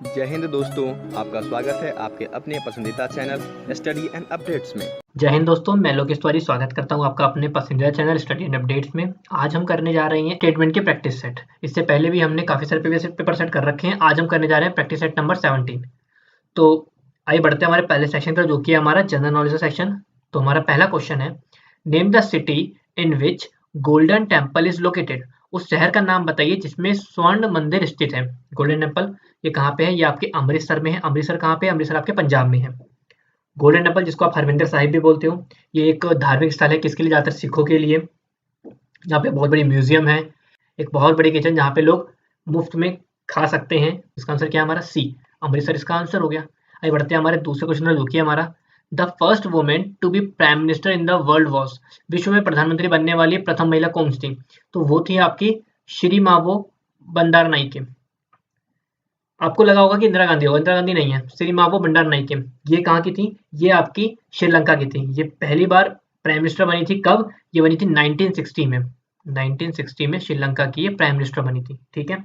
जय हिंद दोस्तों, आपका स्वागत है आपके अपने पसंदीदा चैनल स्टडी एंड अपडेट्स में। जय हिंद दोस्तों, मैं लोकेश तिवारी स्वागत करता हूं आपका अपने पसंदीदा चैनल स्टडी एंड अपडेट्स में। आज हम करने जा रहे हैं स्टेटमेंट के प्रैक्टिस सेट। इससे पहले भी हमने काफ़ी सारे प्रीवियस पेपर सेट कर रखे हैं। आज हम करने जा रहे हैं प्रैक्टिस सेट नंबर 17। तो आइए बढ़ते हैं हमारे पहले सेक्शन पर, जो कि है हमारा जनरल नॉलेज का सेक्शन। तो हमारा पहला क्वेश्चन है, name the city in which golden temple is located. उस शहर का नाम बताइए जिसमें स्वर्ण मंदिर स्थित है। गोल्डन टेम्पल ये कहाँ पे है? ये आपके अमृतसर में है। अमृतसर कहाँ पे है? अमृतसर आपके पंजाब में है। गोल्डन टेम्पल, जिसको आप हरमिंदर साहिब भी बोलते हो, ये एक धार्मिक स्थल है। किसके लिए? ज़्यादातर सिखों के लिए। यहाँ पे बहुत बड़ी म्यूजियम है, एक बहुत बड़ी किचन जहाँ पे लोग मुफ्त में खा सकते हैं। इसका आंसर क्या है हमारा? सी, अमृतसर इसका आंसर हो गया। आइए बढ़ते हैं हमारे दूसरे क्वेश्चन में, जो कि हमारा the first women to be prime minister in the world was. विश्व में प्रधानमंत्री बनने वाली प्रथम महिला कौन सी थी? तो वो थी आपकी श्री मावो बंदारनाइके। आपको लगा होगा कि इंदिरा गांधी होगा, इंदिरा गांधी नहीं है, सिरिमावो बंडारनाइके। ये कहाँ की थी? ये आपकी श्रीलंका की थी। ये पहली बार प्राइम मिनिस्टर बनी थी। कब? ये बनी थी 1960 में। 1960 में श्रीलंका की ये प्राइम मिनिस्टर बनी थी। ठीक है,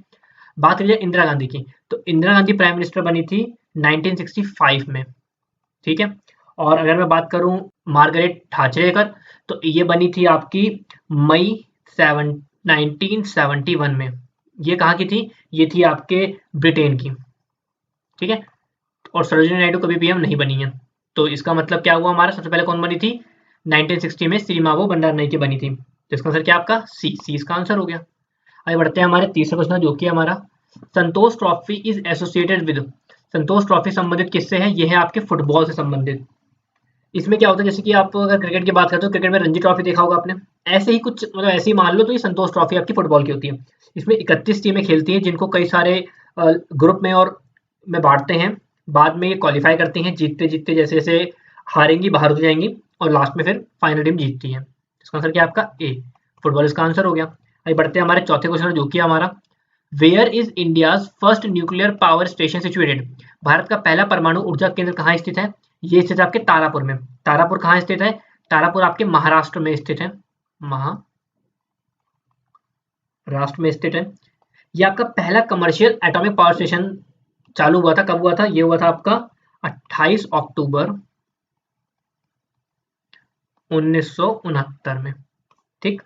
बात करिए इंदिरा गांधी की, तो इंदिरा गांधी प्राइम मिनिस्टर बनी थी 1965 में। ठीक है, और अगर मैं बात करूं मार्गरेट थाचरेकर, तो ये बनी थी आपकी मई 1971 में। ये कहाँ की थी? ये थी आपके ब्रिटेन की। ठीक है, और सरोजिनी नायडू कभी पीएम नहीं बनी है। तो इसका मतलब क्या हुआ हमारा? सबसे पहले कौन बनी थी? 1960 में सिरिमावो बंडारनाइके बनी थी। तो इसका आंसर क्या आपका? सी, सी इसका आंसर हो गया। आगे बढ़ते हैं हमारे तीसरे क्वेश्चन, जो कि हमारा Santosh trophy is associated with. Santosh trophy संबंधित किससे है? ये है आपके फुटबॉल से संबंधित। इसमें क्या होता है, जैसे कि आप अगर क्रिकेट की बात करते हो, क्रिकेट में रणजी ट्रॉफी देखा होगा आपने, ऐसे ही कुछ, मतलब ऐसे ही मान लो, तो ये संतोष ट्रॉफी आपकी फुटबॉल की होती है। इसमें 31 टीमें खेलती हैं, जिनको कई सारे ग्रुप में और में बांटते हैं। बाद में ये क्वालिफाई करती हैं, जीतते जीतते जैसे जैसे हारेंगी बाहर हो जाएंगी, और लास्ट में फिर फाइनल टीम जीतती है। इसका आंसर क्या है आपका? ए, फुटबॉल इसका आंसर हो गया। आइए बढ़ते हैं हमारे चौथे क्वेश्चन, जो कि हमारा where is India's first nuclear power station situated. भारत का पहला परमाणु ऊर्जा केंद्र कहाँ स्थित है? ये स्थित है आपके तारापुर में। तारापुर कहाँ स्थित है? तारापुर आपके महाराष्ट्र में स्थित है। महाराष्ट्र में स्थित है। ये आपका पहला कमर्शियल एटॉमिक पावर स्टेशन चालू हुआ था। कब हुआ था? ये हुआ था आपका 28 अक्टूबर 1969 में। ठीक,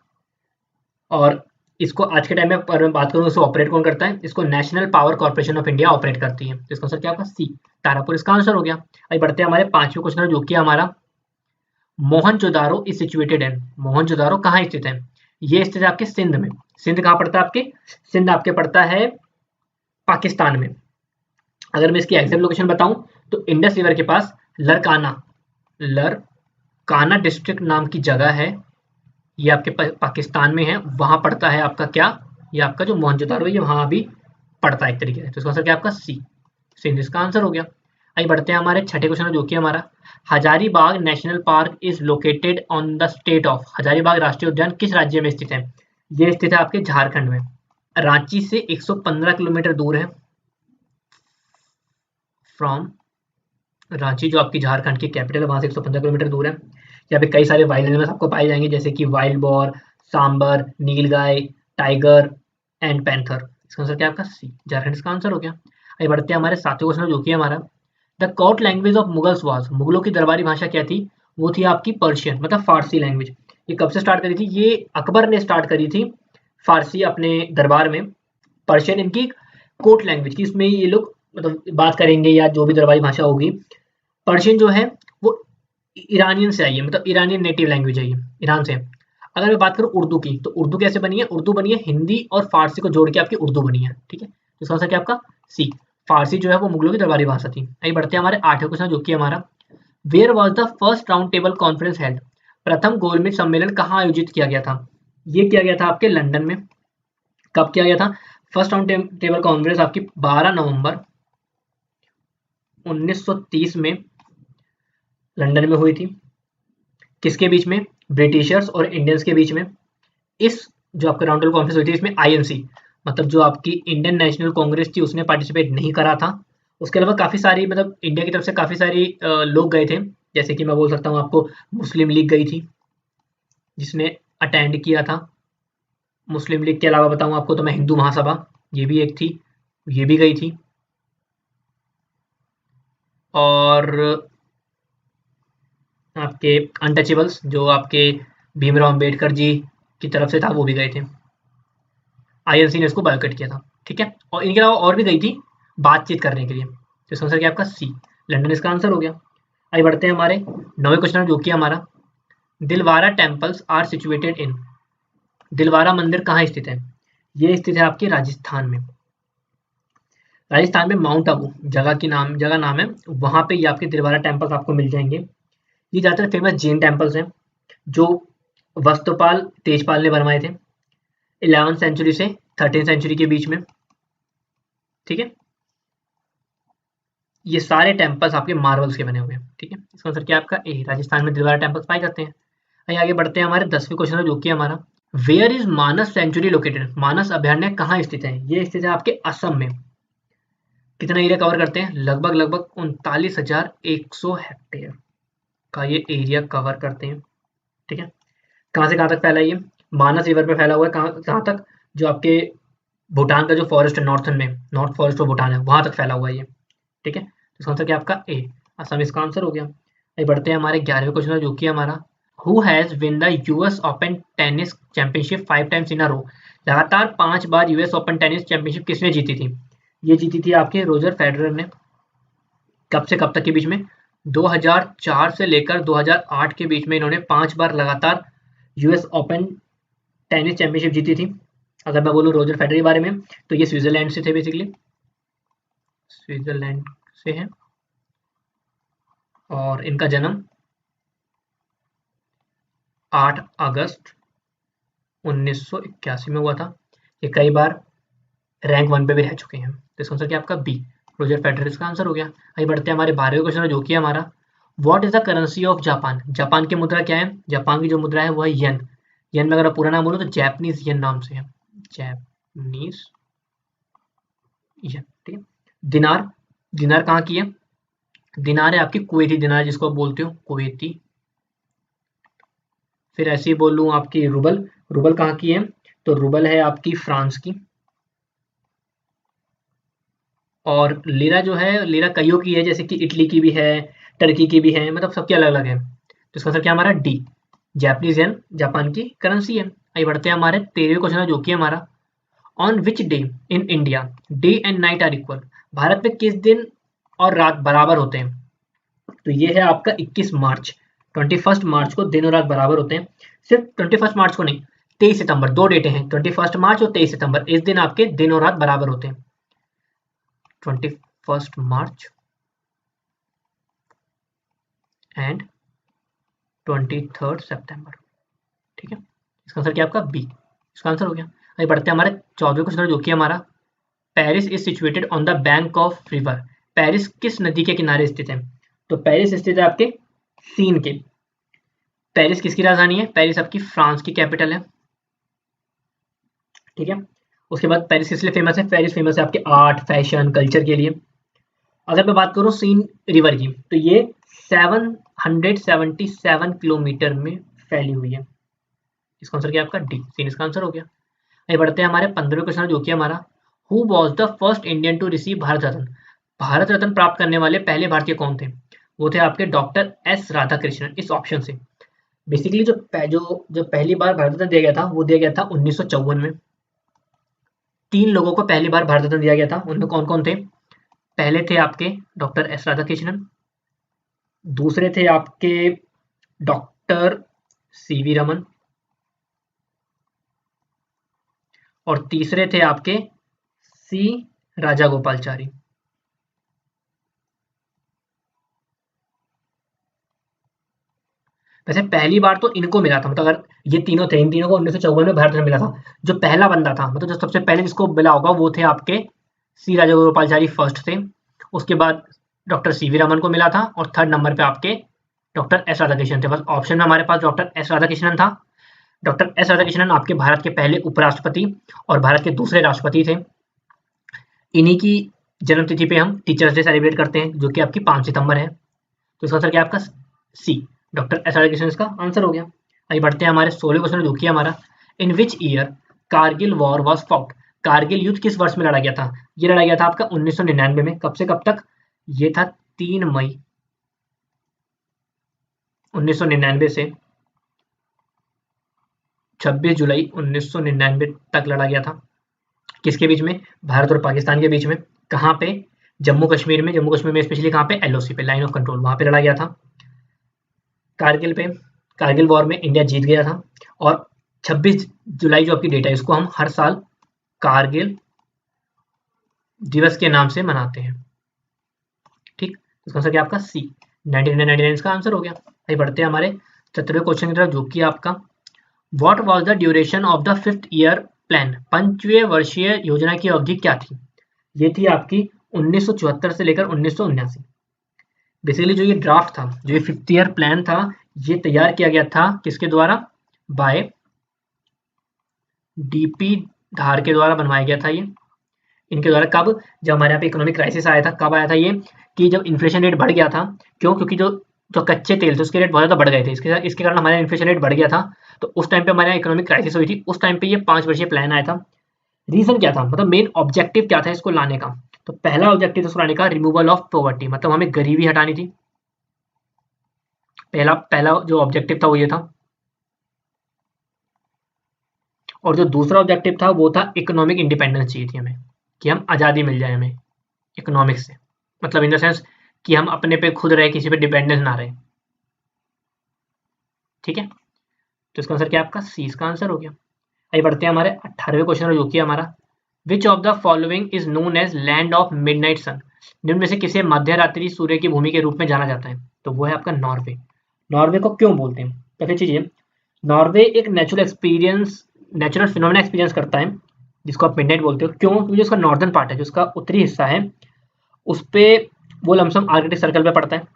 और इसको आज के टाइम में अगर मैं बात करूँ, इसको ऑपरेट कौन करता है? इसको national power corporation of India operate करती है। तो इसका आंसर क्या होगा? सी, तारापुर इसका आंसर हो गया। अभी बढ़ते हैं हमारे पांचवें क्वेश्चन, जो कि हमारा Mohenjodaro is situated in. Mohenjodaro कहाँ स्थित है? ये स्थित है आपके सिंध में। सिंध कहाँ पड़ता है आपके? सिंध आपके पड़ता है पाकिस्तान में। अगर मैं इसकी एग्जैक्ट लोकेशन बताऊं, तो इंडस रिवर के पास लरकाना, लरकाना डिस्ट्रिक्ट नाम की जगह है। ये आपके पाकिस्तान में है। वहां पड़ता है आपका क्या? ये आपका जो मोहनजोदारो है, ये वहां भी पड़ता है एक तरीके से। तो इसका आंसर क्या आपका? सी, सिंध इसका आंसर हो गया। आइए बढ़ते हैं हमारे छठे क्वेश्चन, जो कि हमारा Hazaribagh national park is located on the state of. Hazaribagh राष्ट्रीय उद्यान किस राज्य में स्थित है? ये स्थित है आपके झारखंड में। रांची से 115 किलोमीटर दूर है। फ्रॉम रांची, जो आपकी झारखंड की कैपिटल है, वहां से 115 किलोमीटर दूर है। यहाँ पे कई सारे वाइल्ड एनिमल्स आपको पाए जाएंगे, जैसे कि wild boar, sambar, nilgai, tiger and panther. इसका आंसर क्या है आपका? सी, झारखंड इसका आंसर हो गया। आइए बढ़ते हैं हमारे सातवें क्वेश्चन, जो कि है हमारा the court language of Mughals was. मुगलों की दरबारी भाषा क्या थी? वो थी आपकी पर्शियन, मतलब फारसी लैंग्वेज। ये कब से स्टार्ट करी थी? ये अकबर ने स्टार्ट करी थी फारसी अपने दरबार में। पर्शियन इनकी कोर्ट लैंग्वेज की, इसमें ये लोग मतलब बात करेंगे, या जो भी दरबारी भाषा होगी। पर्शियन जो है वो ईरानियन से आई है, मतलब ईरानियन नेटिव लैंग्वेज है ये, ईरान से। अगर मैं बात करूँ उर्दू की, तो उर्दू कैसे बनी है? उर्दू बनी है हिंदी और फारसी को जोड़ के आपकी उर्दू बनी है। ठीक है, तो इसका आंसर क्या आपका? सी, फारसी जो है वो मुगलों की दरबारी भाषा थी। आइए बढ़ते हैं हमारे आठवें क्वेश्चन, जो कि हमारा where was the first round table conference held. प्रथम गोलमेज सम्मेलन कहाँ आयोजित किया गया था? ये किया गया था आपके लंदन में। कब किया गया था? फर्स्ट राउंड टेबल कॉन्फ्रेंस आपकी 12 नवंबर 1930 में लंदन में हुई थी। किसके बीच में? ब्रिटिशर्स और इंडियंस के बीच में। इस जो आपका राउंड टेबल कॉन्फ्रेंस हुई थी, इसमें आईएनसी, मतलब जो आपकी इंडियन नेशनल कांग्रेस थी, उसने पार्टिसिपेट नहीं करा था। उसके अलावा काफ़ी सारी, मतलब इंडिया की तरफ से काफ़ी सारी लोग गए थे। जैसे कि मैं बोल सकता हूँ आपको, मुस्लिम लीग गई थी जिसने अटेंड किया था। मुस्लिम लीग के अलावा बताऊँ आपको, तो मैं हिंदू महासभा, ये भी एक थी, ये भी गई थी। और आपके अनटचेबल्स जो आपके भीमराव अंबेडकर जी की तरफ से था वो भी गए थे। आईएनसी ने इसको बायोकट किया था, ठीक है। और इनके अलावा और भी गई थी बातचीत करने के लिए। तो इसका आंसर क्या आपका सी, लंदन इसका आंसर हो गया। आइए बढ़ते हैं हमारे 9वें क्वेश्चन जो कि हमारा Dilwara temples are situated in. Dilwara मंदिर कहाँ स्थित है? ये स्थित है आपके राजस्थान में। राजस्थान में माउंट आबू जगह नाम है, वहां पे ये आपके दिलवारा टेम्पल्स आपको मिल जाएंगे। ये ज़्यादातर फेमस जैन टेम्पल्स हैं जो वस्तुपाल तेजपाल ने बनवाए थे 11वीं सेंचुरी से 13वीं सेंचुरी के बीच में, ठीक है। ये सारे टेम्पल्स आपके मार्बल्स के बने हुए हैं, ठीक है। इसका आंसर क्या आपका ए, राजस्थान में दिलवारा टेम्पल्स पाए जाते हैं। आइए आगे बढ़ते हैं हमारे 10वें क्वेश्चन जो कि हमारा where is Manas sanctuary located. Manas अभयारण्य कहाँ स्थित है? ये स्थित है आपके असम में। कितना एरिया कवर करते हैं? लगभग 39,100 हेक्टेयर का ये एरिया कवर करते हैं, ठीक है। कहाँ से कहाँ तक फैला है ये? मानस रिवर पे फैला हुआ है। कहाँ तक? जो आपके भूटान का जो फॉरेस्ट है नॉर्थन में, नॉर्थ फॉरेस्ट ऑफ भूटान है, वहां तक फैला हुआ है ये, ठीक है। तो इसका आंसर क्या आपका ए, असम इसका आंसर हो गया। आइए बढ़ते हैं हमारे 11वें क्वेश्चन जो कि हमारा who has win the US open tennis championship 5 times in a row. लगातार 5 बार यूएस ओपन टेनिस चैंपियनशिप किसने जीती थी? ये जीती थी आपके रोजर फेडरर ने। कब से कब तक के बीच में? 2004 से लेकर 2008 के बीच में इन्होंने 5 बार लगातार यूएस ओपन टेनिस चैंपियनशिप जीती थी। अगर मैं बोलूँ रोजर फेडरर के बारे में तो ये स्विट्जरलैंड से थे, बेसिकली स्विट्जरलैंड से है, और इनका जन्म 8 अगस्त 1981 में हुआ था। ये कई बार रैंक 1 पे भी रह चुके हैं। तो इसका आंसर क्या आपका बी, रोजर फेडरर इसका आंसर हो गया। आइए बढ़ते हैं हमारे 12वें क्वेश्चन जो कि हमारा what is the currency of Japan. Japan की मुद्रा क्या है? जापान की जो मुद्रा है वो है येन। येन में अगर आप पूरा नाम बोलो तो जैपनीज येन नाम से है, जैपनीज येन, ठीक है। दिनार, दिनार कहाँ की है? दिनार है आपकी कुवैती दिनार जिसको आप बोलते हो कुवैती। फिर ऐसे ही बोल लूँ आपकी रूबल, रूबल कहाँ की है? तो रूबल है आपकी फ्रांस की। और लीरा जो है, लीरा कईयों की है, जैसे कि इटली की भी है, टर्की की भी है, मतलब सबके अलग अलग है। तो इसका आंसर क्या हमारा डी, जापानीज येन जापान की करेंसी है। आइए बढ़ते हैं हमारे 13वें क्वेश्चन जो कि हमारा on which day in India day and night are equal. भारत में किस दिन और रात बराबर होते हैं? तो ये है आपका 21 मार्च, 21 मार्च को दिन और रात बराबर होते हैं। सिर्फ 21 मार्च को नहीं, 23 सितंबर, दो डेटें हैं, 21 मार्च और 23 सितंबर। इस दिन आपके दिन और रात बराबर होते हैं, 21 मार्च एंड 23 सितंबर, ठीक है। इसका आंसर क्या आपका बी, इसका आंसर हो गया। आइए बढ़ते हैं हमारे 14वें क्वेश्चन जो कि हमारा Paris is situated on the bank of river. Paris किस नदी के किनारे स्थित है? तो पेरिस स्थित है आपके सीन के। पेरिस किसकी राजधानी है? पेरिस आपकी फ्रांस की कैपिटल है, ठीक है। उसके बाद पेरिस किस लिए फेमस है? पेरिस फेमस है आपके आर्ट, फैशन, कल्चर के लिए। अगर मैं बात करूं सीन रिवर की तो ये 777 किलोमीटर में फैली हुई है। इसका आंसर क्या आपका डी, सीन इसका आंसर हो गया। आइए बढ़ते हैं हमारे 15वें क्वेश्चन जो कि हमारा who was the first Indian to receive Bharat Ratna. Bharat Ratna प्राप्त करने वाले पहले भारतीय कौन थे? वो थे आपके डॉक्टर एस राधाकृष्णन। इस ऑप्शन से बेसिकली जो पहली बार भारत रत्न दिया गया था वो दिया गया था 1954 में। 3 लोगों को पहली बार भारत रत्न दिया गया था, उनमें कौन कौन थे? पहले थे आपके डॉक्टर एस राधाकृष्णन, दूसरे थे आपके डॉक्टर सीवी रमन, और तीसरे थे आपके सी राजागोपालचारी। वैसे पहली बार तो इनको मिला था, मतलब अगर ये तीनों थे, इन तीनों को 1954 में भारत रत्न मिला था। जो पहला बंदा था, मतलब जो सबसे पहले जिसको मिला होगा वो थे आपके सी राजागोपालचारी फर्स्ट थे। उसके बाद डॉक्टर सीवी रमन को मिला था, और थर्ड नंबर पे आपके डॉक्टर एस राधाकृष्णन थे। बस ऑप्शन में हमारे पास डॉक्टर एस राधाकृष्णन था। डॉक्टर एस राधाकृष्णन आपके भारत के पहले उपराष्ट्रपति और भारत के दूसरे राष्ट्रपति थे। इन्हीं की जन्म तिथि पे हम टीचर्स डे सेलिब्रेट करते हैं जो कि आपकी 5 सितंबर है। तो इसका आंसर क्या आपका सी, डॉक्टर एस राधाकृष्णन इसका आंसर हो गया। आइए बढ़ते हैं हमारे 16वें क्वेश्चन जो कि हमारा in which year Kargil war was fought. Kargil युद्ध किस वर्ष में लड़ा गया था? ये लड़ा गया था आपका 1999 में। कब से कब तक? ये था 3 मई 1999 से 26 जुलाई 1999 तक लड़ा गया था। किसके बीच में? भारत और पाकिस्तान के बीच में। कहाँ पे? जम्मू कश्मीर में। जम्मू कश्मीर में स्पेशली कहाँ पे? एलओसी पे, लाइन ऑफ कंट्रोल, वहां पे लड़ा गया था। कारगिल पे, कारगिल वॉर में इंडिया जीत गया था। और 26 जुलाई जो आपकी डेट है, इसको हम हर साल कारगिल दिवस के नाम से मनाते हैं। ठीक, इसका आंसर क्या आपका? सी, 1999 इसका आंसर हो गया। आइए बढ़ते हैं हमारे 17वें क्वेश्चन की तरफ, जो कि आपका what was the duration of the 5th year plan? 5वें वर्षीय योजना की अवधि क्या थी? ये थी आपकी 1974 से लेकर 1979। बेसिकली जो ये ड्राफ्ट था, जो ये 5th ईयर प्लान था, ये तैयार किया गया था किसके द्वारा? बाय डीपी धार के द्वारा बनवाया गया था ये। इनके द्वारा कब? जब हमारे यहाँ पे इकोनॉमिक क्राइसिस आया था। कब आया था ये? कि जब इन्फ्लेशन रेट बढ़ गया था। क्यों? क्योंकि जो जो कच्चे तेल थे उसके रेट बहुत ज़्यादा बढ़ गए थे। इसके कारण हमारे इन्फ्लेशन रेट बढ़ गया था। तो उस टाइम पे हमारे यहाँ इकोनॉमिक क्राइसिस हुई थी। उस टाइम पे ये 5 वर्षीय प्लान आया था। रीजन क्या था, मतलब मेन ऑब्जेक्टिव क्या था इसको लाने का? तो पहला ऑब्जेक्टिव था इसको लाने का रिमूवल ऑफ पॉवर्टी, मतलब हमें गरीबी हटानी थी। पहला पहला जो ऑब्जेक्टिव था वो ये था। और जो दूसरा ऑब्जेक्टिव था वो था इकोनॉमिक इंडिपेंडेंस चाहिए थी हमें, कि हम आज़ादी मिल जाए हमें इकोनॉमिक्स से, मतलब इन द सेंस कि हम अपने पे खुद रहे, किसी पे डिपेंडेंस ना रहे। ठीक है, तो इसका आंसर क्या आपका? सी, इसका आंसर हो गया। आइए बढ़ते हैं हमारे 18वें क्वेश्चन, जो कि हमारा which of the following is known as land of midnight sun? निम्न में से किसे मध्य रात्रि सूर्य की भूमि के रूप में जाना जाता है? तो वो है आपका नॉर्वे। नॉर्वे को क्यों बोलते हैं? पहली चीज ये, नॉर्वे एक नेचुरल फिनोमेना एक्सपीरियंस करता है, जिसको आप मिडनाइट बोलते हो। क्यों? क्योंकि जो उसका नॉर्दर्न पार्ट है, जो उसका उत्तरी हिस्सा है, उस पे वो लमसम आर्कटिक सर्कल पे पड़ता है,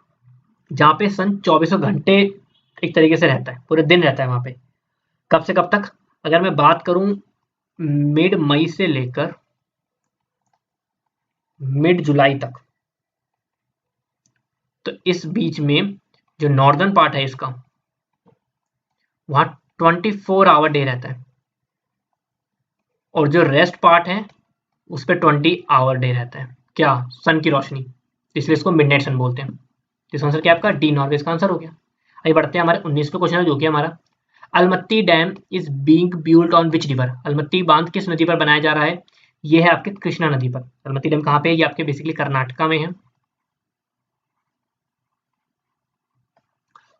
जहाँ पे सन 2400 घंटे एक तरीके से रहता है, पूरे दिन रहता है वहाँ पे। कब से कब तक? अगर मैं बात करूँ मिड मई से लेकर मिड जुलाई तक, तो इस बीच में जो नॉर्दर्न पार्ट है इसका, वहाँ 24 आवर डे रहता है, और जो रेस्ट पार्ट है उस पर 20 आवर डे रहता है। क्या? सन की रोशनी, इसलिए इसको मिडनाइट सन बोलते हैं। इसका आंसर क्या आपका? डी, नॉर्वे इसका आंसर हो गया। आइए बढ़ते हैं हमारे 19वें क्वेश्चन, जो कि हमारा Almatti dam is being built on which river? Almatti बांध किस नदी पर बनाया जा रहा है? ये है आपके कृष्णा नदी पर। अलमत्ती डैम कहाँ पे है? ये आपके बेसिकली कर्नाटका में है।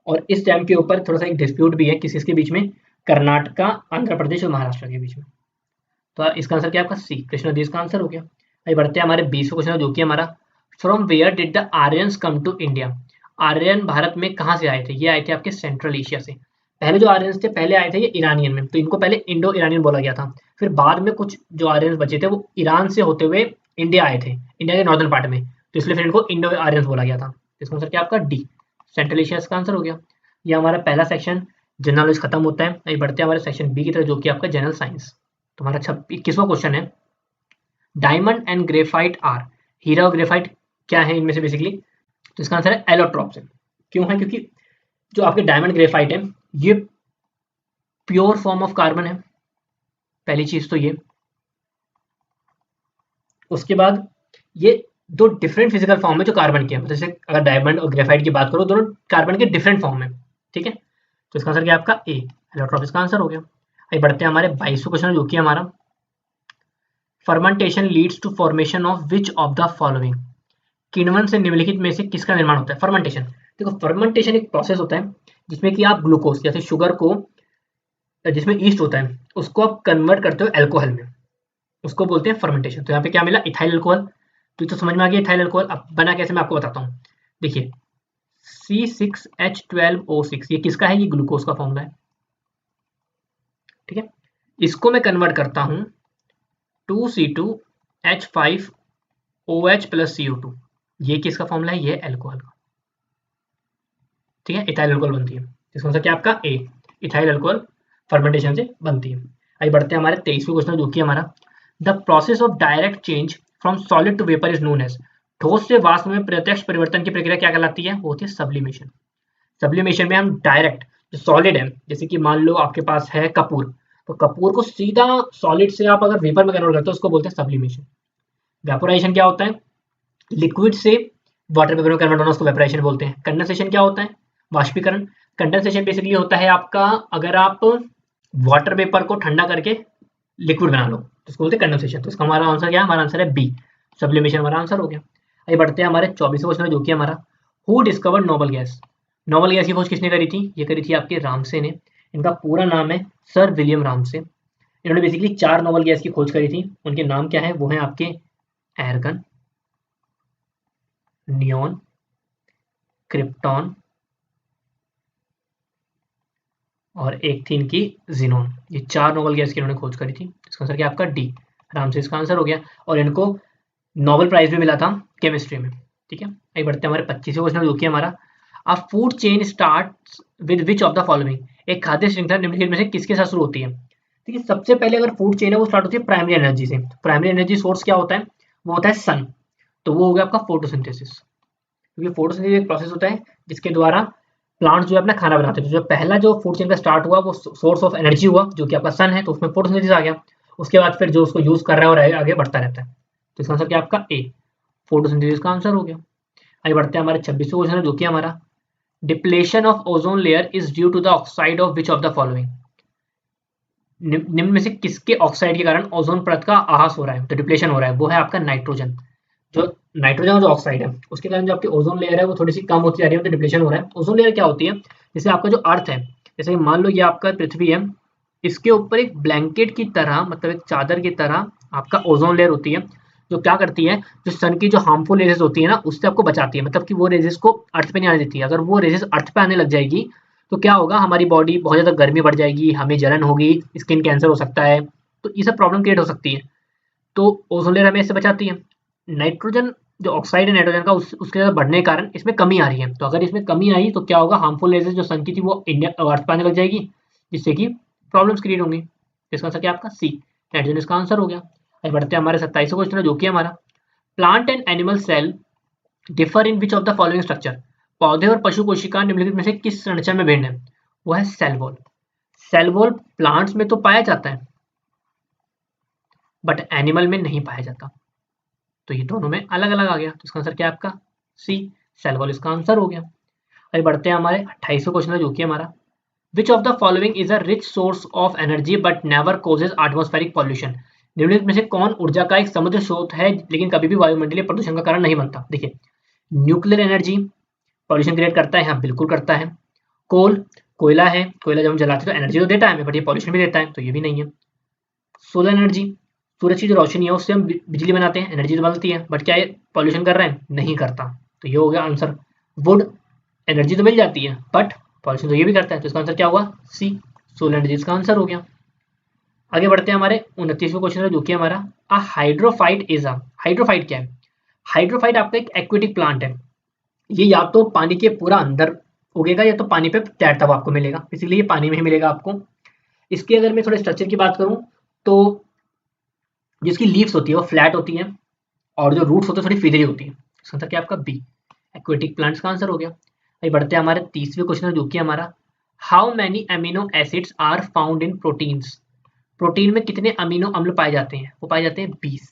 और इस डैम के ऊपर थोड़ा सा एक डिस्प्यूट भी है, किसके बीच में? कर्नाटका, आंध्र प्रदेश और महाराष्ट्र के बीच में। तो इसका आंसर क्या आपका? सी, कृष्णा नदी इसका आंसर हो गया। आइए बढ़ते हैं हमारे 20वें क्वेश्चन, जो कि हमारा from where did the Aryans come to India? Aryan भारत में कहाँ से आए थे? ये आए थे आपके सेंट्रल एशिया से। पहले जो आर्यंस थे, पहले आए थे ये ईरानियन में, तो इनको पहले इंडो ईरानियन बोला गया था। फिर बाद में कुछ जो आर्यंस बचे थे वो ईरान से होते हुए इंडिया आए थे, इंडिया के नॉर्दर्न पार्ट में, तो इसलिए फिर इनको इंडो आर्यंस बोला गया था। इसका आंसर क्या आपका? डी, सेंट्रल एशिया इसका आंसर हो गया। ये हमारा पहला सेक्शन जनरल नॉलेज खत्म होता है। आइए बढ़ते हैं हमारे सेक्शन बी की तरफ, जो कि आपका जनरल साइंस। तुम्हारा 21वां क्वेश्चन है, डायमंड एंड ग्रेफाइट आर, हीरा और ग्रेफाइट क्या है इनमें से बेसिकली? तो इसका आंसर है एलोट्रॉप्स है। क्यों है? क्योंकि जो आपके डायमंड ग्रेफाइट है ये प्योर फॉर्म ऑफ कार्बन है, पहली चीज तो ये। उसके बाद ये दो डिफरेंट फिजिकल फॉर्म है जो कार्बन के हैं, जैसे अगर डायमंड और ग्रेफाइट की बात करो, दोनों कार्बन के डिफरेंट फॉर्म है। ठीक है, तो इसका आंसर क्या आपका? ए, एलोट्रॉप्स का आंसर हो गया। आइए बढ़ते हैं हमारे 22वें क्वेश्चन, जो कि हमारा fermentation leads to formation of which of the following? किण्वन से निम्नलिखित में से किसका निर्माण होता है? फर्मेंटेशन, देखो फर्मेंटेशन एक प्रोसेस होता है जिसमें कि आप ग्लूकोज जैसे शुगर को, जिसमें ईस्ट होता है, उसको आप कन्वर्ट करते हो अल्कोहल में, उसको बोलते हैं फर्मेंटेशन। तो यहाँ पे क्या मिला? Ethyl alcohol. तो समझ में आ गया इथाइल अल्कोहल। अब बना कैसे मैं आपको बताता हूँ। देखिए C6H12O6 ये किसका है? ये ग्लूकोज का फॉर्मूला है। ठीक है, इसको मैं कन्वर्ट करता हूँ 2C2H5OH प्लस CO2, ये किसका फॉर्मूला है? ये अल्कोहल का। ठीक है, इथाइल अल्कोहल बनती है। इसका आंसर क्या आपका? ए, इथाइल अल्कोहल फर्मेंटेशन से बनती है। आइए बढ़ते हैं हमारे 23वें क्वेश्चन, जो कि हमारा the process of direct change from solid to vapour is known as, ठोस से वाष्प में प्रत्यक्ष परिवर्तन की प्रक्रिया क्या कहलाती है? वो होती है सब्लिमेशन। सब्लिमेशन में हम डायरेक्ट जो सॉलिड है, जैसे कि मान लो आपके पास है कपूर, तो कपूर को सीधा सॉलिड से आप अगर वेपर में कन्वर्ट करते हो उसको बोलते हैं सब्लिमेशन। वेपोराइजेशन क्या होता है? लिक्विड से वाटर वेपर में कन्वर्ट होना उसको वेपराइजेशन बोलते हैं। कंडेंसेशन क्या होता है? वाष्पीकरण। कंडेंसेशन बेसिकली होता है आपका, अगर आप वाटर वेपर को ठंडा करके लिक्विड बना लो तो उसको बोलते हैं कंडेंसेशन। तो इसका हमारा आंसर क्या है? हमारा आंसर है बी, सब्लिमेशन हमारा आंसर हो गया। आइए बढ़ते हैं हमारे 24वें क्वेश्चन में, जो कि हमारा who discovered noble gas. Noble gas की खोज किसने करी थी? ये करी थी आपके रामसे ने। इनका पूरा नाम है सर विलियम रामसे। इन्होंने बेसिकली 4 नोबल गैस की खोज करी थी। उनके नाम क्या है? वो है आपके एर्गन, नियोन, क्रिप्टॉन और एक थी इनकी जीनोन। ये 4 नोबल गैस की इन्होंने खोज करी थी। इसका आंसर क्या आपका डी, रामसे इसका आंसर हो गया। और इनको नोबेल प्राइज भी मिला था केमिस्ट्री में। ठीक है, आइए बढ़ते हैं हमारे 25वें क्वेश्चन, जो कि हमारा अ food chain starts with which of the following. एक खाद्य श्रृंखला निम्नलिखित में से किसके साथ शुरू होती है? ठीक है, सबसे पहले अगर फूड चेन है वो स्टार्ट होती है प्राइमरी एनर्जी से। प्राइमरी एनर्जी सोर्स क्या होता है? वो होता है सन। तो वो हो गया आपका फोटोसिंथेसिस, क्योंकि फोटोसिंथेसिस एक प्रोसेस होता है जिसके द्वारा प्लांट्स जो है अपना खाना बनाते हैं। तो जो पहला जो फूड चेन का स्टार्ट हुआ वो सोर्स ऑफ एनर्जी हुआ, जो कि आपका सन है, तो उसमें फोटोसिंथेसिस आ गया। उसके बाद फिर जो उसको यूज कर रहा है और आगे बढ़ता रहता है। तो इसका आंसर क्या आपका ए, फोटोसिंथेसिस का आंसर हो गया। आगे बढ़ते हैं हमारे 26वें क्वेश्चन, जो कि हमारा depletion of ozone layer is due to the oxide of which of the following. निम्न में से किसके ऑक्साइड के कारण ओजोन परत का आहास हो रहा है, तो डिप्लेशन हो रहा है? वो है आपका नाइट्रोजन। जो नाइट्रोजन जो ऑक्साइड है उसके कारण जो आपकी ओजोन लेयर है वो थोड़ी सी कम होती जा रही है, तो डिप्लेशन हो रहा है। ओजोन लेयर क्या होती है? जैसे आपका जो अर्थ है, जैसे मान लो ये आपका पृथ्वी है, इसके ऊपर एक ब्लैंकेट की तरह, मतलब एक चादर की तरह आपका ओजोन लेयर होती है, जो क्या करती है, जो सन की जो हार्मफुल रेजेस होती है ना, उससे आपको बचाती है। मतलब कि वो रेजेस को अर्थ पे नहीं आने देती है। अगर वो रेजेस अर्थ पे आने लग जाएगी तो क्या होगा, हमारी बॉडी बहुत ज़्यादा गर्मी बढ़ जाएगी, हमें जलन होगी, स्किन कैंसर हो सकता है, तो ये सब प्रॉब्लम क्रिएट हो सकती है। तो ओजोन लेयर हमें इससे बचाती है। नाइट्रोजन जो ऑक्साइड है नाइट्रोजन का, उसके ज़्यादा बढ़ने के कारण इसमें कमी आ रही है। तो अगर इसमें कमी आई तो क्या होगा, हार्मफुल रेजेस जो सन की थी वो इंडिया अर्थ पे आने लग जाएगी, जिससे कि प्रॉब्लम्स क्रिएट होंगी। इसका आंसर क्या आपका सी, नाइट्रोजन इसका आंसर हो गया। आगे बढ़ते हैं हमारे 27वें क्वेश्चन, जो कि हमारा plant and animal cell differ in which of the following structure. पौधे और पशु कोशिका निम्नलिखित में से किस संरचना में भिन्न है? वो है cell wall. Cell wall plants में तो पाया जाता है बट एनिमल में नहीं पाया जाता, तो ये दोनों में अलग अलग आ गया। तो इसका आंसर क्या है आपका सी, सेल वॉल इसका आंसर हो गया। आगे बढ़ते हैं हमारे 28वें क्वेश्चन, जो कि हमारा which of the following is a rich source of energy but never causes atmospheric pollution. निम्नलिखित में से कौन ऊर्जा का एक समुद्र स्रोत है लेकिन कभी भी वायुमंडलीय प्रदूषण का कारण नहीं बनता? देखिए, न्यूक्लियर एनर्जी पॉल्यूशन क्रिएट करता है? हाँ बिल्कुल करता है। कोल, कोयला है, कोयला जब हम जलाते हैं तो एनर्जी तो देता है हमें, बट ये पॉल्यूशन भी देता है, तो ये भी नहीं है। सोलर एनर्जी, सूरज की जो रोशनी है उससे हम बिजली बनाते हैं, एनर्जी तो बनती है, बट क्या ये पॉल्यूशन कर रहे हैं? नहीं करता, तो ये हो गया आंसर। वुड, एनर्जी तो मिल जाती है बट पॉल्यूशन तो ये भी करता है, तो इसका आंसर क्या हुआ सी, सोलर एनर्जी इसका आंसर हो गया। आगे बढ़ते हैं हमारे 29वें क्वेश्चन, जो कि हमारा अ हाइड्रोफाइट इज अ, हाइड्रोफाइट क्या है? हाइड्रोफाइट आपका एक एक्वेटिक प्लांट है। ये या तो पानी के पूरा अंदर उगेगा या तो पानी पे तैरता हुआ आपको मिलेगा, इसीलिए ये पानी में ही मिलेगा आपको। इसकी अगर मैं थोड़े स्ट्रक्चर की बात करूं तो जिसकी लीव्स होती है वो फ्लैट होती है और जो रूट्स होते हैं थोड़ी फिदरी होती है। इसका आंसर क्या आपका बी, एक्वेटिक प्लांट्स का आंसर हो गया। अभी बढ़ते हैं हमारे 30वें क्वेश्चन, जो कि हमारा how many amino acids are found in proteins. Protein में कितने अमीनो अम्ल पाए जाते हैं? वो पाए जाते हैं 20।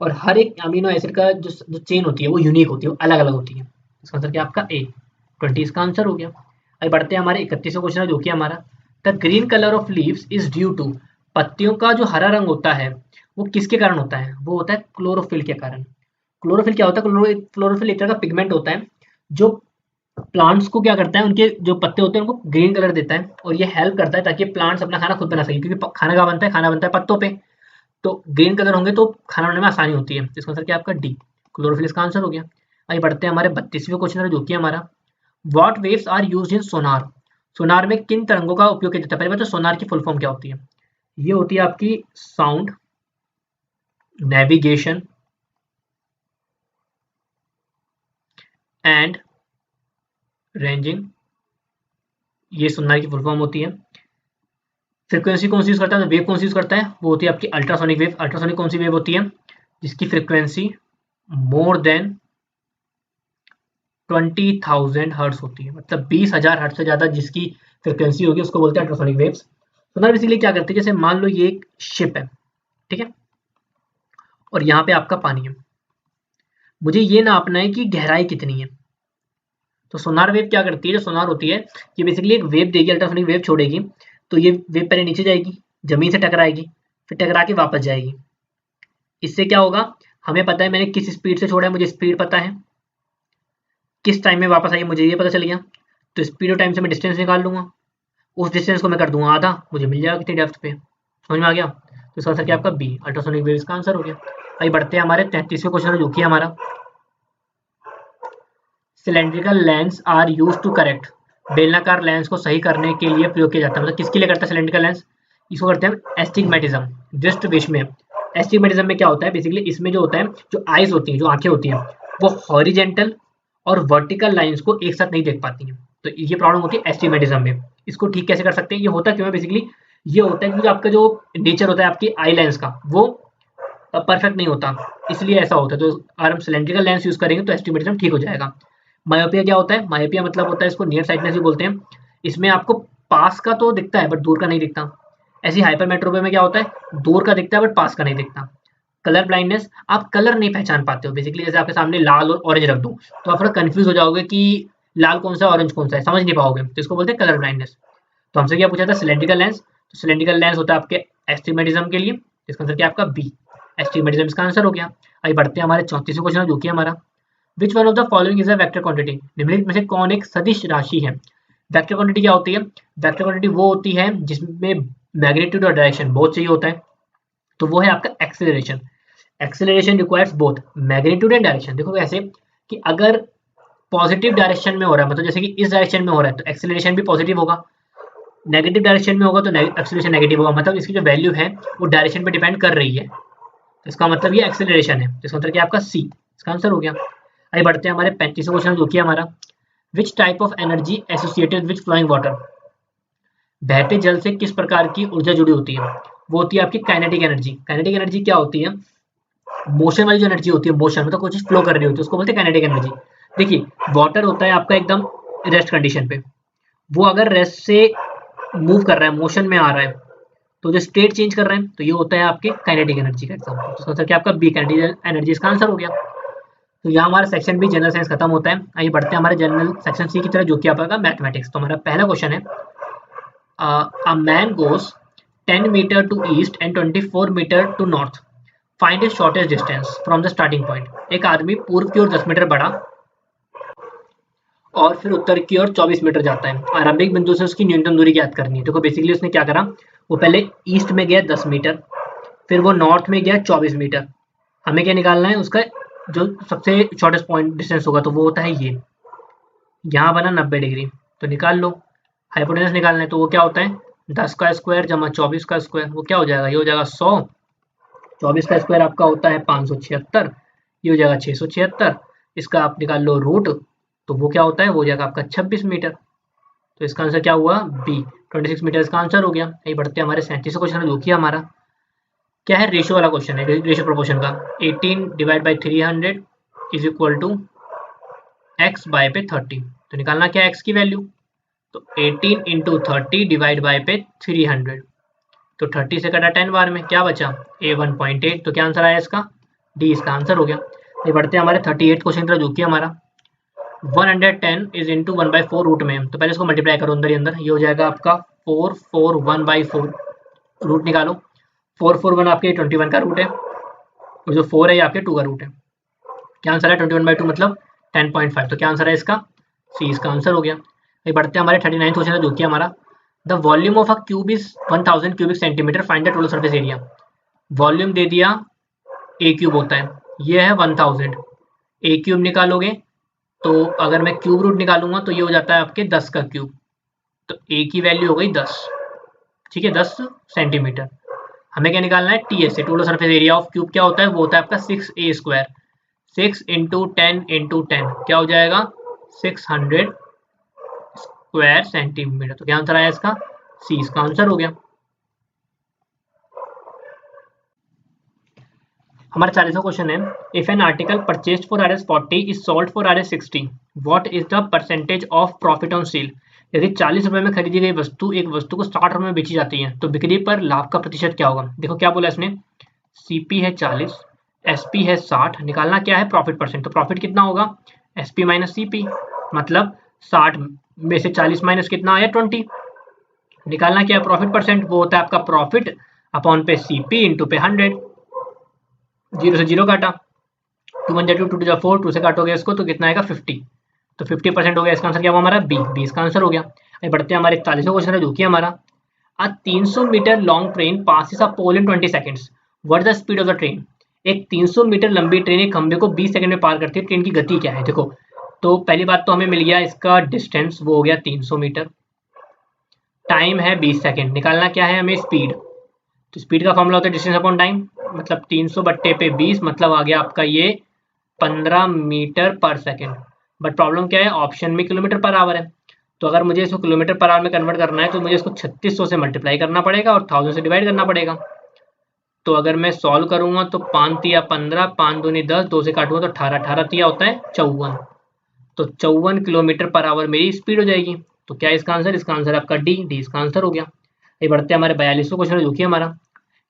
और हर एक अमीनो एसिड का जो चेन होती है वो यूनिक होती है, अलग अलग होती है। इसका आंसर क्या आपका ए, 20 इसका आंसर हो गया। अभी बढ़ते हैं हमारे 31वें क्वेश्चन, जो कि हमारा the green colour of leaves is due to. पत्तियों का जो हरा रंग होता है वो किसके कारण होता है? वो होता है क्लोरोफिल के कारण। क्लोरोफिल क्या होता है? क्लोरोफिल एक तरह का पिगमेंट होता है जो प्लांट्स को क्या करता है, उनके जो पत्ते होते हैं उनको ग्रीन कलर देता है, और ये हेल्प करता है ताकि प्लांट्स अपना खाना खुद बना सके, क्योंकि खाना कहाँ बनता है? खाना बनता है पत्तों पे। तो ग्रीन कलर होंगे तो खाना बनाने में आसानी होती है। इसका आंसर क्या आपका डी, क्लोरोफिल इसका आंसर हो गया। आइए बढ़ते हैं हमारे 32वें क्वेश्चन, जो कि हमारा what waves are used in sonar. Sonar में किन तरंगों का उपयोग किया जाता है? पहले बात तो सोनार की फुल फॉर्म क्या होती है? ये होती है आपकी साउंड नेविगेशन एंड रेंजिंग, ये सोनार की फुल फॉर्म होती है। फ्रीक्वेंसी कौन सी यूज करता है? वेव कौन सी यूज करता है? वो होती है आपकी अल्ट्रासोनिक वेव। अल्ट्रासोनिक कौन सी वेव होती है? जिसकी फ्रीक्वेंसी मोर देन 20,000 हर्ट्ज होती है, मतलब 20,000 हर्ट्ज से ज्यादा जिसकी फ्रीक्वेंसी होगी उसको बोलते हैं अल्ट्रासोनिक वेव्स। सोनार बेसिकली क्या करती है, जैसे मान लो ये एक शिप है, ठीक है, और यहाँ पे आपका पानी है। मुझे ये नापना है कि गहराई कितनी है। तो सोनार वेव क्या करती है, जो सोनार होती है ये बेसिकली एक वेव देगी, अल्ट्रासोनिक वेव छोड़ेगी। तो ये वेव पहले नीचे जाएगी, जमीन से टकराएगी, फिर टकरा के वापस जाएगी। इससे क्या होगा, हमें पता है मैंने किस स्पीड से छोड़ा है, मुझे स्पीड पता है, किस टाइम में वापस आई मुझे ये पता चल गया। तो स्पीड और टाइम से मैं डिस्टेंस निकाल लूंगा, उस डिस्टेंस को मैं कर दूंगा आधा, मुझे मिल जाएगा कितनी डेप्थ पे। समझ में आ गया। तो इसका आंसर क्या आपका बी, अल्ट्रासोनिक वेव इसका आंसर हो गया। आइए बढ़ते हैं हमारे 33वें क्वेश्चन जो कि हमारा cylindrical lens are use to correct. बेलनाकार लेंस को सही करने के लिए प्रयोग किया जाता है। मतलब किसके लिए करता है सिलेंड्रिकल लेंस, इसको करते हैं एस्टिग्मेटिज्म, दृष्टि विषम में। एस्टिग्मेटिज्म में क्या होता है, बेसिकली इसमें जो होता है, जो आइज होती हैं, जो आंखें होती हैं, वो हॉरिजेंटल और वर्टिकल लाइंस को एक साथ नहीं देख पाती हैं। तो ये प्रॉब्लम होती है एस्टिग्मेटिज्म में। इसको ठीक कैसे कर सकते हैं, ये होता क्यों है, बेसिकली ये होता है कि जो आपका जो नेचर होता है आपकी आई लेंस का, वो परफेक्ट नहीं होता, इसलिए ऐसा होता है। तो अगर हम सिलेंड्रिकल लेंस यूज करेंगे तो एस्टिग्मेटिज्म ठीक हो जाएगा। मायोपिया क्या होता है, मायोपिया मतलब होता है, इसको नियर साइटनेस भी बोलते हैं। इसमें आपको पास का तो दिखता है बट दूर का नहीं दिखता। ऐसी हाइपरमेट्रोपिया में क्या होता है, दूर का दिखता है बट पास का नहीं दिखता। कलर ब्लाइंडनेस, आप कलर नहीं पहचान पाते हो। बेसिकली जैसे आपके सामने लाल और ऑरेंज रख दूं तो आप थोड़ा कंफ्यूज हो जाओगे कि लाल कौन सा ऑरेंज कौन सा है, समझ नहीं पाओगे, तो इसको बोलते हैं कलर ब्लाइंडनेस। तो हमसे क्या पूछा था, सिलेंड्रिकल लेंस। तो सिलेंड्रिकल लेंस होता है आपके एस्टिग्मेटिज्म के लिए, इसका आंसर क्या आपका बी, एस्टिग्मेटिज्म इसका आंसर हो गया। आइए बढ़ते हैं हमारे 34वें क्वेश्चन जो कि हमारा which one of the following is a vector quantity. निम्नलिखित में से कौन एक सदिश राशि है। वेक्टर क्वांटिटी क्या होती है, वेक्टर क्वांटिटी वो होती है जिसमें मैग्नीट्यूड और डायरेक्शन बहुत चाहिए होता है। तो वो है आपका acceleration. Acceleration requires both magnitude and direction. देखो ऐसे कि अगर पॉजिटिव डायरेक्शन में हो रहा है, मतलब जैसे कि इस डायरेक्शन में हो रहा है, तो एक्सेलरेशन भी पॉजिटिव होगा। नेगेटिव डायरेक्शन में होगा तो एक्सेलरेशन नेगेटिव होगा। मतलब इसकी जो वैल्यू है वो डायरेक्शन पे डिपेंड कर रही है। तो इसका मतलब ये एक्सेलरेशन है। तो इसका मतलब क्या आपका सी, इसका आंसर हो गया। आइए बढ़ते हैं हमारे 35वें क्वेश्चन जो कि हमारा which type of energy associated with flowing water. बहते जल से किस प्रकार की ऊर्जा जुड़ी होती है, वो होती है आपकी काइनेटिक एनर्जी। काइनेटिक एनर्जी क्या होती है, मोशन वाली जो एनर्जी होती है, मोशन मतलब कोई चीज फ्लो कर रही होती है, उसको बोलते हैं काइनेटिक एनर्जी। देखिए वाटर होता है आपका एकदम रेस्ट कंडीशन पे, वो अगर रेस्ट से मूव कर रहा है, मोशन में आ रहा है, तो जो स्टेट चेंज कर रहे हैं, तो ये होता है आपके काइनेटिक एनर्जी का एग्जांपल। तो इसका आंसर क्या आपका बी, काइनेटिक एनर्जी इसका आंसर हो गया। तो यहाँ हमारा सेक्शन बी जनरल साइंस खत्म होता है। आइए बढ़ते हैं हमारे जनरल सेक्शन सी की तरफ जो कि आपका मैथमेटिक्स। तो हमारा पहला क्वेश्चन है a man goes 10 meter to east and 24 meter to north. Find his shortest distance from the starting point. एक आदमी पूर्व की ओर 10 मीटर बढ़ा और फिर उत्तर की ओर 24 मीटर जाता है। आरंभिक बिंदु से उसकी न्यूनतम दूरी ज्ञात करनी है। देखो बेसिकली उसने क्या करा, वो पहले ईस्ट में गया 10 मीटर, फिर वो नॉर्थ में गया 24 मीटर। हमें क्या निकालना है, उसका जो सबसे शॉर्टेस्ट पॉइंट डिस्टेंस होगा, तो वो होता है ये, यहाँ बना 90 डिग्री। तो निकाल लो, हाइपोटेनस निकालना है, तो वो क्या होता है 10 का स्क्वायर जमा 24 का स्क्वायर, वो क्या हो जाएगा, ये हो जाएगा 100। 24 का स्क्वायर आपका होता है 576, ये हो जाएगा 676। इसका आप निकाल लो रूट, तो वो क्या होता है, वो हो जाएगा आपका 26 मीटर। तो इसका आंसर क्या हुआ बी, 26 मीटर इसका आंसर हो गया। यही बढ़ते हैं हमारे 37 क्वेश्चन जो कि हमारा क्या है, रेशियो वाला क्वेश्चन है, रेशियो प्रोपोर्शन का। 18 divide by 300 is equal to x by पे 30। तो निकालना क्या है एक्स की वैल्यू, तो 18 इंटू 30 डिवाइड बाय पे 300। तो 30 से कटा 10 बार में, क्या बचा a 1.8। तो क्या आंसर आया इसका, डी इसका आंसर हो गया। ये बढ़ते हैं हमारे 38 क्वेश्चन तरफ जो कि हमारा 110 इज इंटू 1/4 रूट में। तो पहले इसको मल्टीप्लाई करो अंदर ही अंदर, ये हो जाएगा आपका 441/4। रूट निकालो, 441 आपके 21 का रूट है, और जो 4 है ये आपके 2 का रूट है। क्या आंसर है 21/2 मतलब 10.5। तो क्या आंसर है इसका सी, इसका आंसर हो गया। ये बढ़ते हैं हमारे 39 क्वेश्चन जो कि हमारा the volume of a cube is 1000 cubic centimetre, find the total surface area. Volume दे दिया, ए क्यूब होता है, ये है 1000, ए क्यूब निकालोगे तो अगर मैं क्यूब रूट निकालूंगा तो ये हो जाता है आपके 10 का क्यूब। तो ए की वैल्यू हो गई 10, ठीक है 10 सेंटीमीटर। हमें क्या निकालना है टी एस से, total surface area of cube क्या होता है, वो होता है आपका 6a स्क्वायर। 6 इंटू 10 इंटू 10 क्या हो जाएगा 600 स्क्वायर सेंटीमीटर। तो क्या आंसर आया इसका सी, इसका आंसर हो गया। हमारा 40वां क्वेश्चन है if an article purchased for Rs 40 is sold for Rs 60, what is the percentage of profit on sale. यदि 40 रुपए में खरीदी गई वस्तु एक वस्तु को 60 रुपए में बेची जाती है तो बिक्री पर लाभ का प्रतिशत क्या होगा। देखो क्या बोला इसने, सीपी है 40, SP है 60, निकालना क्या है प्रॉफिट परसेंट, तो प्रॉफिट कितना होगा SP माइनस CP, मतलब 60 में से 40 माइनस कितना आया 20, निकालना क्या है प्रॉफिट परसेंट, वो होता है आपका प्रॉफिट अपॉन पे CP इंटू पे 100, 0 से 0 काटा, 2 1 2 2 4, 2 से काटोगे इसको तो कितना आएगा 50, तो 50% हो गया, इसका आंसर क्या हुआ हमारा बी इसका आंसर हो गया। अभी बढ़ते हैं हमारे 41वां क्वेश्चन है जो कि हमारा a 300 metre long train passes a pole in 20 seconds, what the speed of the train. एक 300 मीटर लंबी ट्रेन एक खंबे को 20 सेकंड में पार करती है, ट्रेन की गति क्या है। देखो तो पहली बात तो हमें मिल गया इसका डिस्टेंस, वो हो गया 300 मीटर, टाइम है 20 सेकंड, निकालना क्या है हमें स्पीड, तो स्पीड का फॉर्मूला होता है डिस्टेंस अपॉन टाइम, मतलब 300 बट्टे पे 20, मतलब आ गया आपका ये 15 मीटर पर सेकंड। बट प्रॉब्लम क्या है, ऑप्शन में किलोमीटर पर आवर है, तो अगर मुझे इसको किलोमीटर पर आवर में कन्वर्ट करना है तो मुझे इसको 3600 से मल्टीप्लाई करना पड़ेगा और 1000 से डिवाइड करना पड़ेगा। तो अगर मैं सॉल्व करूंगा तो 5 तिया 15, 5 दूनी 10, 2 से काटूंगा तो 18, 18 तिया होता है 54, तो 54 किलोमीटर पर आवर मेरी स्पीड हो जाएगी। तो क्या इसका आंसर, इसका आंसर आपका डी इसका आंसर हो गया। ये बढ़ते हैं हमारे 42वां क्वेश्चन जो कि हमारा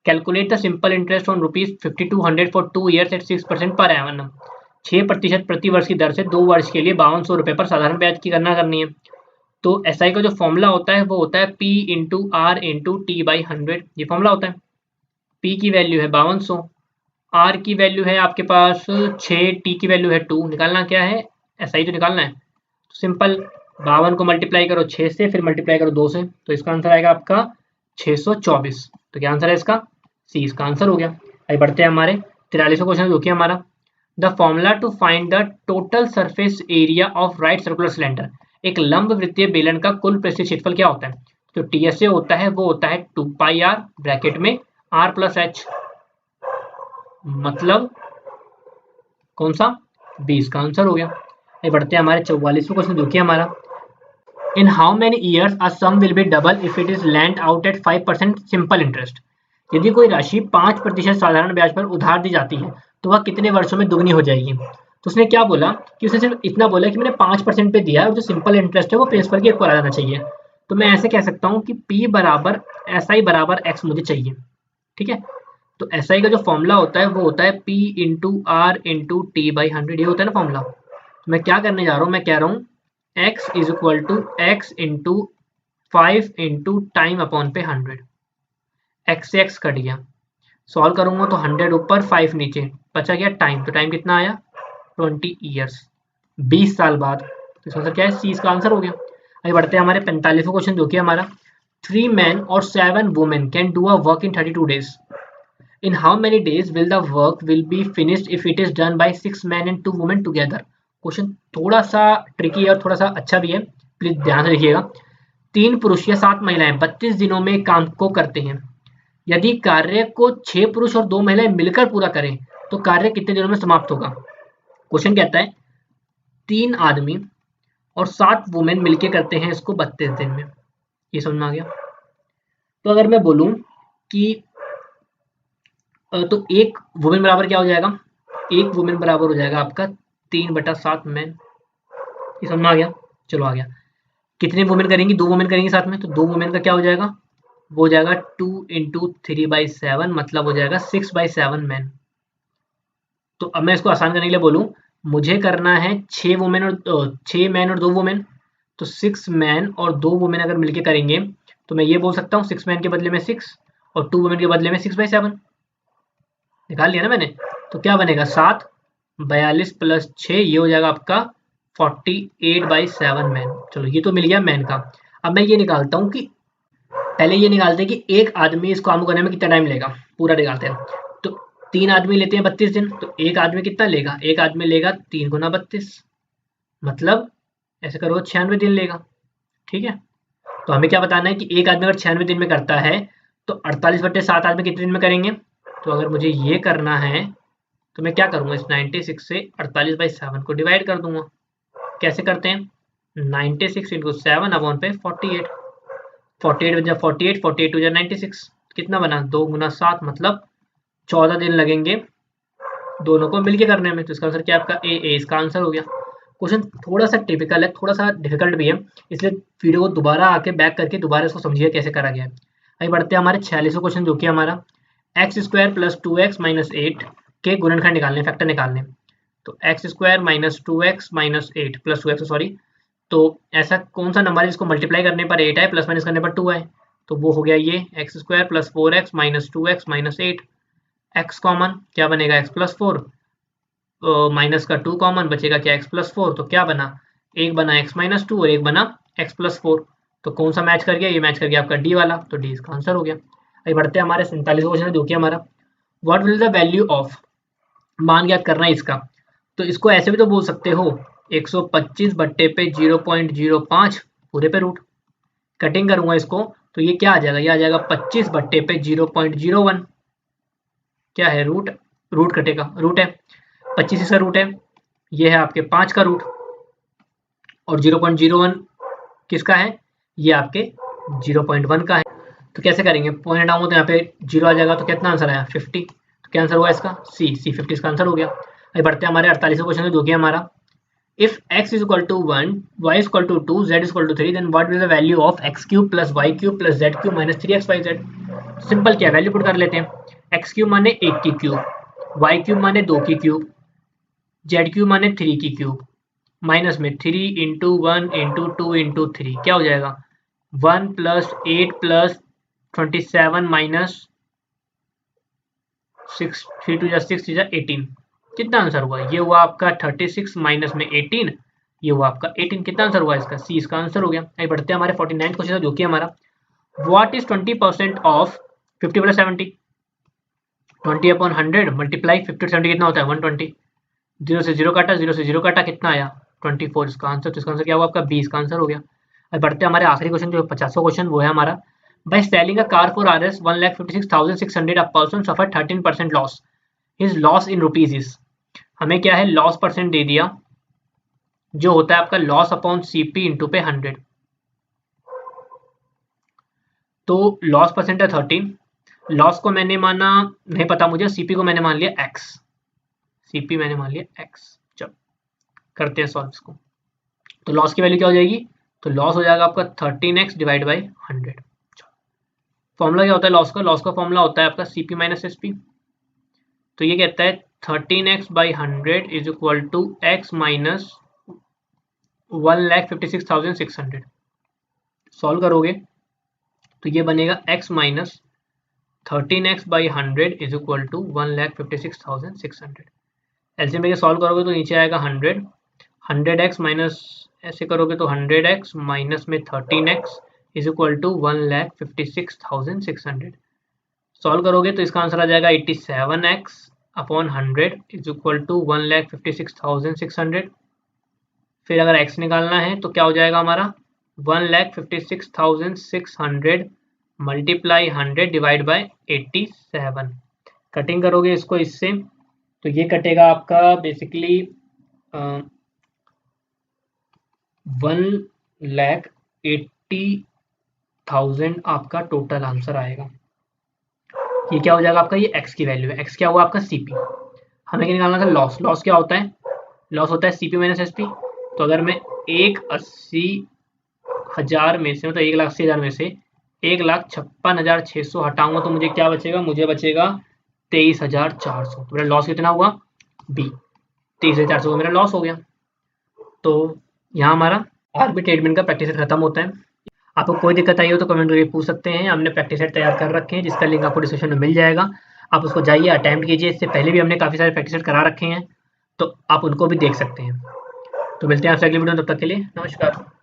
calculate the simple interest on ₹5200 for 2 years at 6% per annum, 6% प्रति वर्ष की दर से 2 वर्ष के लिए 5200 रुपये पर साधारण ब्याज की गणना करनी है। तो SI का जो फॉर्मूला होता है वो होता है P into R into T by 100, ये फॉर्मूला होता है। P की वैल्यू है 5200, R की वैल्यू है आपके पास 6, T की वैल्यू है 2, निकालना क्या है SI तो निकालना है, तो सिंपल 52 को मल्टीप्लाई करो 6 से, फिर मल्टीप्लाई करो 2 से, तो इसका आंसर आएगा आपका 624। तो क्या आंसर है इसका, सी इसका आंसर हो गया। आइए बढ़ते हैं हमारे 43वां क्वेश्चन जो कि हमारा the formula to find the total surface area of right circular cylinder, एक लंब वृत्तीय बेलन का कुल पृष्ठीय क्षेत्रफल क्या होता है। जो TSA होता है वो होता है 2πr ब्रैकेट में r प्लस h, मतलब कौन सा 20 का आंसर हो गया। आइए बढ़ते हैं हमारे 44वां क्वेश्चन जो कि हमारा in how many years a sum will be double if it is lent out at 5% simple interest, यदि कोई राशि 5% साधारण ब्याज पर उधार दी जाती है तो वह कितने वर्षों में दुगनी हो जाएगी। तो उसने क्या बोला कि उसने सिर्फ इतना बोला कि मैंने 5% पे दिया है और जो सिंपल इंटरेस्ट है वो प्रिंसिपल के इक्वल आ जाना चाहिए। तो मैं ऐसे कह सकता हूँ कि P बराबर SI बराबर X मुझे चाहिए, ठीक है। तो SI का जो फॉर्मूला होता है वो होता है P into R into T by 100, ये होता है ना फॉर्मूला। तो मैं क्या करने जा रहा हूँ, मैं कह रहा हूँ x is equal to x into 5 into time upon पे 100, x से x कट गया, सॉल्व करूंगा तो 100 ऊपर 5 नीचे, बचा गया टाइम, तो टाइम कितना आया 20 ईयर्स, 20 साल बाद। तो इसका आंसर क्या है, सी इसका आंसर हो गया। आगे बढ़ते हैं हमारे 45वां क्वेश्चन जो कि हमारा 3 men और 7 women can do a work in 32 days, in how many days will the work will be finished if it is done by 6 men and 2 women together। Question थोड़ा सा ट्रिकी है और थोड़ा सा अच्छा भी है, प्लीज ध्यान से देखिएगा। 3 पुरुष या 7 महिलाएं 32 दिनों में काम को करते हैं, यदि कार्य को 6 पुरुष और 2 महिलाएं मिलकर पूरा करें तो कार्य कितने दिनों में समाप्त होगा। क्वेश्चन कहता है 3 आदमी और 7 वुमेन मिलकर करते हैं इसको 32 दिन में, ये समझ में आ गया। तो अगर मैं बोलूं कि तो एक वुमेन बराबर क्या हो जाएगा, एक वुमेन बराबर हो जाएगा आपका 3/7 मैन, ये समझ में आ गया। चलो आ गया, कितने वुमेन करेंगी, 2 वुमेन करेंगी साथ में, तो 2 वुमेन का क्या हो जाएगा, वो हो जाएगा 2 इंटू 3/7, मतलब हो जाएगा 6/7 मैन। तो अब मैं इसको आसान करने के लिए बोलूँ, मुझे करना है 6 वुमेन और 6 मैन और 2 वुमेन, तो 6 मैन और 2 वुमेन अगर मिलके करेंगे तो मैं ये बोल सकता हूँ 6 मैन के बदले में 6 और 2 वुमेन के बदले में 6/7, निकाल लिया ना मैंने। तो क्या बनेगा 7, 42 प्लस 6, ये हो जाएगा आपका 48/7 मैन। चलो ये तो मिल गया मैन का। अब मैं ये निकालता हूँ कि पहले ये निकालते हैं कि एक आदमी इस काम को करने में कितना टाइम लेगा, पूरा निकालते हैं। तो 3 आदमी लेते हैं 32 दिन, तो एक आदमी कितना लेगा, एक आदमी लेगा 3 गुना 32, मतलब ऐसे करो 96 दिन लेगा, ठीक है। तो हमें क्या बताना है कि एक आदमी अगर 96 दिन में करता है तो 48/7 आदमी कितने दिन में करेंगे। तो अगर मुझे ये करना है तो मैं क्या करूँगा, इस 96 से 48/7 को डिवाइड कर दूंगा। कैसे करते हैं, 96 इंटू 7 अपॉन पे 48, 48 बजा 48, 48 बजा 96, कितना बना 2 गुना 7, मतलब 14 दिन लगेंगे दोनों को मिलके करने में। तो इसका आंसर क्या है आपका ए इसका आंसर हो गया। क्वेश्चन थोड़ा सा टिपिकल है, थोड़ा सा डिफिकल्ट भी है, इसलिए वीडियो को दोबारा आके बैक करके दोबारा इसको समझिए कैसे करा गया है। आगे बढ़ते हैं हमारे 46वां क्वेश्चन जो कि हमारा x² + 2x - 8 के गुणनखंड निकालने, फैक्टर निकालने। तो x square minus 2x minus 8 plus 2x sorry. तो ऐसा कौन सा नंबर है जिसको मल्टीप्लाई करने पर 8 आए प्लस माइनस करने पर 2 आए? तो वो हो गया ये x square plus 4x minus 2x minus 8। X common क्या बनेगा? एक्स प्लस 4 माइनस का 2 कॉमन बचेगा क्या? X plus 4। तो क्या बना? एक बना एक्स माइनस 2 और एक बना एक्स प्लस 4। तो कौन सा मैच कर गया? ये मैच कर गया आपका डी वाला। तो डी इसका आंसर हो गया। अभी बढ़ते हैं हमारे 47 क्वेश्चन जो कि हमारा what will the value of, मान ज्ञात करना है इसका। तो इसको ऐसे भी तो बोल सकते हो 125 बट्टे पे 0.05 पूरे पे रूट। कटिंग करूंगा इसको तो ये क्या आ जाएगा? ये आ जाएगा 25 बट्टे पे 0.01। क्या है? रूट। रूट कटेगा, रूट है 25 इसका रूट है, ये है आपके 5 का रूट, और 0.01 किसका है? ये आपके 0.1 का है। तो कैसे करेंगे? पॉइंट हटाऊंगा तो यहाँ पे 0 आ जाएगा। तो कितना आंसर आया? 50। तो क्या आंसर हुआ इसका? सी 50 इसका आंसर हो गया। अभी बढ़ते हैं हमारे 48वें क्वेश्चन में जो कि हमारा if x is equal to 1, y is equal to 2, z is equal to 3, then what will the value of x cube plus y cube plus z cube minus 3xyz? Simple क्या value put कर लेते हैं। x cube माने 1 की cube, y cube माने 2 की cube, z cube माने 3 की क्यूब, माइनस में 3 इंटू 1 इंटू 2 इंटू 3 क्या हो जाएगा? 1 प्लस 8 प्लस 27 माइनस 6, 3 टू 6 18। कितना आंसर हुआ? ये हुआ आपका 36 माइनस में 18, ये हुआ आपका 18। कितना आंसर हुआ इसका? सी इसका आंसर हो गया। आगे बढ़ते हैं हमारे 49 क्वेश्चन जो कि हमारा what is 20% of 50 plus 70? 20 upon 100 multiply 50 70 कितना होता है? 120। 0 से 0 काटा, 0 से 0 काटा, कितना आया? 24 इसका आंसर। तो इसका आंसर क्या हुआ आपका? 20 का आंसर हो गया। अब बढ़ते हैं हमारे आखिरी क्वेश्चन जो 50वां क्वेश्चन, वो है हमारा by selling a car for RS 1,56,600 a person suffer 13% loss, his loss in rupees is. हमें क्या है? लॉस परसेंट दे दिया जो होता है आपका लॉस अपॉन सीपी इंटू पे 100। तो लॉस परसेंट है 13, लॉस को मैंने माना नहीं पता मुझे, सीपी को मैंने मान लिया x, सीपी मैंने मान लिया x। चलो करते हैं सॉल्व इसको। तो लॉस की वैल्यू क्या हो जाएगी? तो लॉस हो जाएगा आपका 13x डिवाइड बाई 100। फॉर्मूला क्या होता है लॉस का? लॉस का फॉर्मूला होता है आपका सीपी माइनस एसपी। तो ये कहता है 13x by 100 is equal to x minus 1,56,600। Solve करोगे तो ये बनेगा x minus 13x by 100 is equal to 1,56,600। LCM में सॉल्व करोगे तो नीचे आएगा 100, 100x माइनस ऐसे करोगे तो 100x माइनस में 13x is equal to 1,56,600। Solve करोगे तो इसका आंसर आ जाएगा 87x upon 100 is equal to 1,56,600। फिर अगर x निकालना है तो क्या हो जाएगा हमारा? 1,56,600 मल्टीप्लाई 100 डिवाइड बाय 87। कटिंग करोगे इसको इससे तो ये कटेगा आपका बेसिकली 1,80,000 आपका टोटल आंसर आएगा। ये क्या हो जाएगा आपका? ये x की वैल्यू है। x क्या हुआ आपका? सीपी। हमें क्या निकालना था? लॉस। लॉस क्या होता है? लॉस होता है सीपी माइनस एसपी। तो अगर मैं 1,80,000 में से मतलब 1,80,000 में से 1,56,600 हटाऊंगा तो मुझे क्या बचेगा? मुझे बचेगा 23,400। तो मेरा लॉस कितना हुआ? बी 23,400 मेरा लॉस हो गया। तो यहाँ हमारा आरबी ट्रेडमेंट का प्रैक्टिस सेट खत्म होता है। आपको कोई दिक्कत आई हो तो कमेंट करके पूछ सकते हैं। हमने प्रैक्टिस सेट तैयार कर रखे हैं जिसका लिंक आपको डिस्क्रिप्शन में मिल जाएगा। आप उसको जाइए अटेम्प्ट कीजिए। इससे पहले भी हमने काफ़ी सारे प्रैक्टिस सेट करा रखे हैं तो आप उनको भी देख सकते हैं। तो मिलते हैं आपसे अगली वीडियो में, तब तक के लिए नमस्कार।